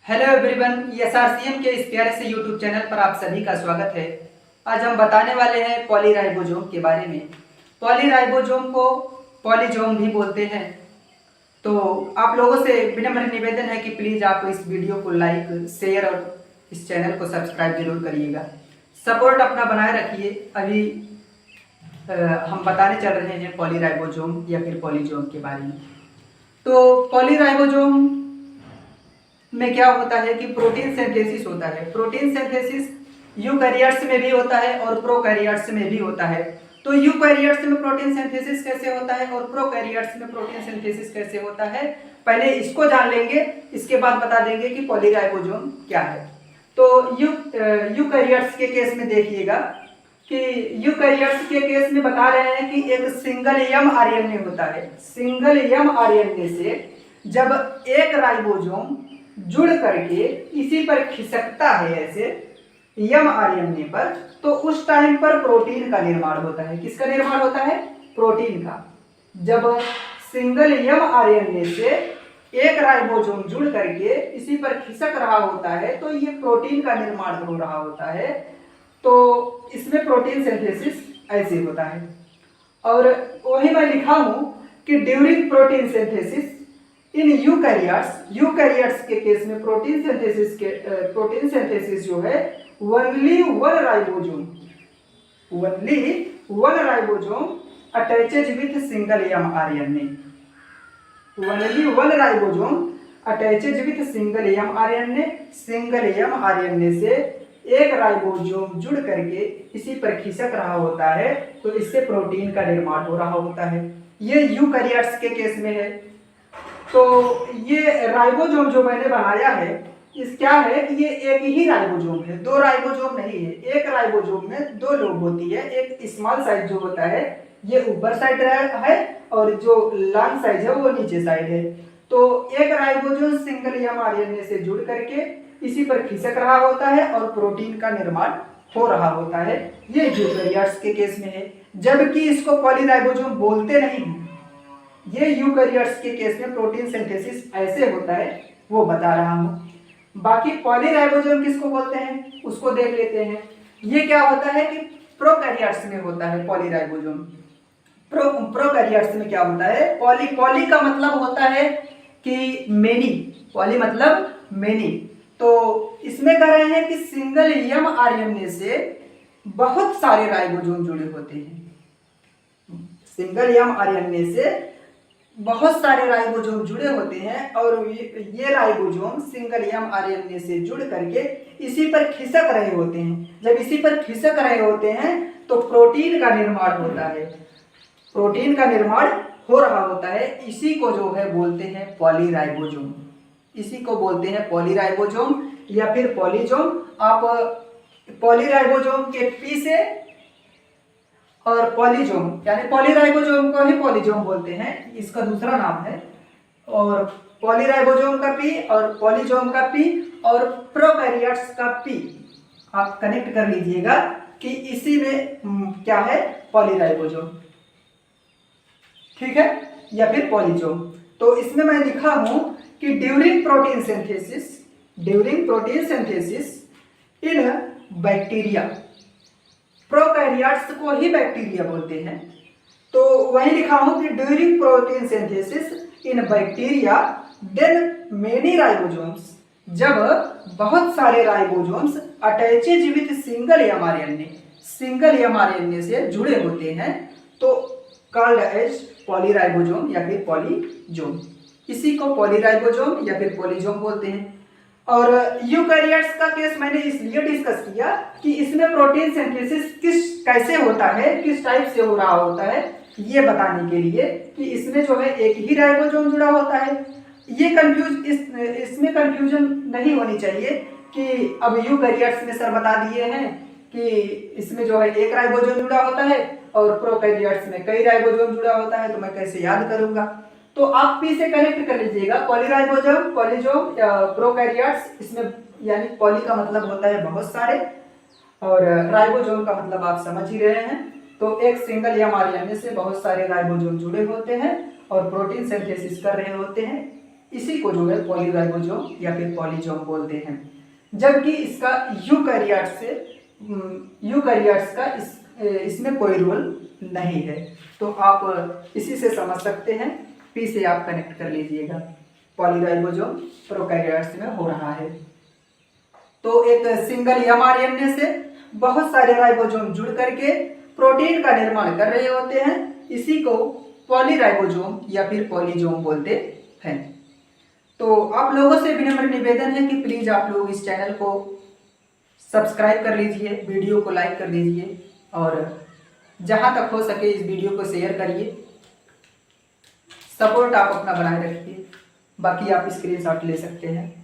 Hello everyone, एसआरसीएम के इस प्यारे से यूट्यूब चैनल पर आप सभी का स्वागत है। आज हम बताने वाले हैं पॉलीराइबोसोम के बारे में। पॉलीराइबोसोम को पॉलीजोम भी बोलते हैं। तो आप लोगों से विनम्र निवेदन है कि प्लीज़ आप इस वीडियो को लाइक, शेयर और इस चैनल को सब्सक्राइब जरूर करिएगा। सपोर्ट अपना बनाए रखिए। अभी हम बताने चल रहे हैं पॉलीराइबोसोम या फिर पॉलीजोम के बारे में। तो पॉलीराइबोसोम में क्या होता है कि प्रोटीन सिंथेसिस होता है। प्रोटीन सिंथेसिस यूकैरियोट्स में भी होता है और प्रोकैरियोट्स में भी होता है। तो यूकैरियोट्स में प्रोटीन सिंथेसिस कैसे होता है और प्रोकैरियोट्स में प्रोटीन सिंथेसिस कैसे होता है, पहले इसको जान लेंगे, इसके बाद बता देंगे कि पॉलीराइबोसोम क्या है। तो यूकैरियोट्स के केस में देखिएगा कि यूकैरियोट्स के केस में बता रहे हैं कि एक सिंगल एम आरएनए होता है। सिंगल एम आरएनए से जब एक राइबोसोम जुड़ करके इसी पर खिसकता है ऐसे एम आरएनए पर, तो उस टाइम पर प्रोटीन का निर्माण होता है। किसका निर्माण होता है? प्रोटीन का। जब सिंगल एम आरएनए से एक राइबोसोम जुड़ करके इसी पर खिसक रहा होता है तो ये प्रोटीन का निर्माण हो रहा होता है। तो इसमें प्रोटीन सिंथेसिस ऐसे होता है। और वही मैं लिखा हूं कि during protein synthesis in eukaryotes के केस में प्रोटीन सिंथेसिस जो है only one ribosome attaches with single M RNA. Only one ribosome attaches with single M RNA. Single M RNA से एक राइबोसोम जुड़ करके इसी पर खिसक रहा होता है, तो इससे प्रोटीन का निर्माण हो रहा होता है। ये यूकैरियोट्स के केस में है। तो ये राइबोसोम जो मैंने बनाया है, इस क्या है कि ये एक ही राइबोसोम है, दो राइबोसोम नहीं है। एक राइबोसोम में दो लोब होती है। एक स्मॉल साइज जो होता है ये ऊपर साइड है और जो लॉन्ग साइज है वो नीचे साइड है। तो एक राइबोसोम सिंगल एम आरएनए से जुड़ करके इसी पर खिसक रहा होता है और प्रोटीन का निर्माण हो रहा होता है। ये यूकैरियोट्स के केस में है, जबकि इसको पॉलीराइबोसोम बोलते नहीं है। ये यूकैरियोट्स के केस में प्रोटीन सिंथेसिस ऐसे होता है, वो बता रहा हूं। बाकी पॉलीराइबोसोम किसको बोलते हैं उसको देख लेते हैं। ये क्या होता है कि प्रोकैरियोट्स में होता है पॉलीराइबोसोम। प्रोकैरियोट्स में क्या होता है? पॉली का मतलब होता है कि मेनी। पॉली मतलब मेनी। तो इसमें कह रहे हैं कि सिंगल एम आरएनए से बहुत सारे राइबोसोम जुड़े होते हैं। सिंगल एम आरएनए से बहुत सारे राइबोसोम जुड़े होते हैं और ये राइबोसोम सिंगल एम आरएनए से जुड़ करके इसी पर खिसक रहे होते हैं। जब इसी पर खिसक रहे होते हैं तो प्रोटीन का निर्माण होता है। प्रोटीन का निर्माण हो रहा होता है। इसी को जो है बोलते हैं पॉलीराइबोसोम। इसी को बोलते हैं पॉलीराइबोसोम या फिर पॉलीजोम। आप पॉलीराइबोसोम के पी से और पॉलीजोम यानी पॉलीराइबोसोम को ही पॉलीजोम बोलते हैं, इसका दूसरा नाम है। और पॉलीराइबोसोम का पी और पॉलीजोम का पी और प्रोकैरियोट्स का पी आप कनेक्ट कर लीजिएगा कि इसी में क्या है? पॉलीराइबोसोम, ठीक है, या फिर पॉलीजोम। तो इसमें मैं लिखा हूं कि during protein synthesis in bacteria, prokaryotes को ही बैक्टीरिया बोलते हैं। तो वही लिखा हूं कि during protein synthesis in bacteria then many ribosomes, जब बहुत सारे ribosomes attaches with single M RNA से जुड़े होते हैं, तो कॉल्ड एज पॉलीराइबोसोम या फिर पॉलीजोम। इसी को पॉलीराइबोसोम या फिर पॉलीजोम बोलते हैं। और यूकैरियोट्स का केस मैंने इसलिए डिस्कस किया कि इसमें प्रोटीन सिंथेसिस कैसे होता है, किस टाइप से हो रहा होता है, ये बताने के लिए कि इसमें जो है एक ही राइबोसोम जुड़ा होता है। ये इसमें कंफ्यूजन नहीं होनी चाहिए कि अब यूकैरियोट्स में सर बता दिए हैं कि इसमें जो है एक राइबोसोम जुड़ा होता है और प्रोकैरियोट्स में कई राइबोसोम जुड़ा होता है, तो मैं कैसे याद करूंगा? तो आप पी से कनेक्ट कर लीजिएगा, पॉलीराइबोसोम, पॉलीजोम, प्रोकैरियोट्स। इसमें यानी पॉली का मतलब होता है बहुत सारे और राइबोसोम का मतलब आप समझ ही रहे हैं। तो एक सिंगल एम आरएनए से बहुत सारे राइबोसोम जुड़े होते हैं और प्रोटीन सिंथेसिस कर रहे होते हैं। इसी को जो है पॉलीराइबोसोम या फिर पॉलीजोम बोलते हैं। जबकि इसका यूकैरियोट्स का इसमें कोई रोल नहीं है। तो आप इसी से समझ सकते हैं, पी से आप कनेक्ट कर लीजिएगा, पॉलीराइबोसोम प्रोकैरियोट्स में हो रहा है। तो एक सिंगल mRNA से बहुत सारे राइबोसोम जुड़ करके प्रोटीन का निर्माण कर रहे होते हैं। इसी को पॉलीराइबोसोम या फिर पॉलीजोम बोलते हैं। तो आप लोगों से विनम्र निवेदन है कि प्लीज आप लोग इस चैनल को सब्सक्राइब कर लीजिए, वीडियो को लाइक कर दीजिए और जहां तक हो सके इस वीडियो को शेयर करिए। सपोर्ट आप अपना बनाए रखिए। बाकी आप स्क्रीनशॉट ले सकते हैं।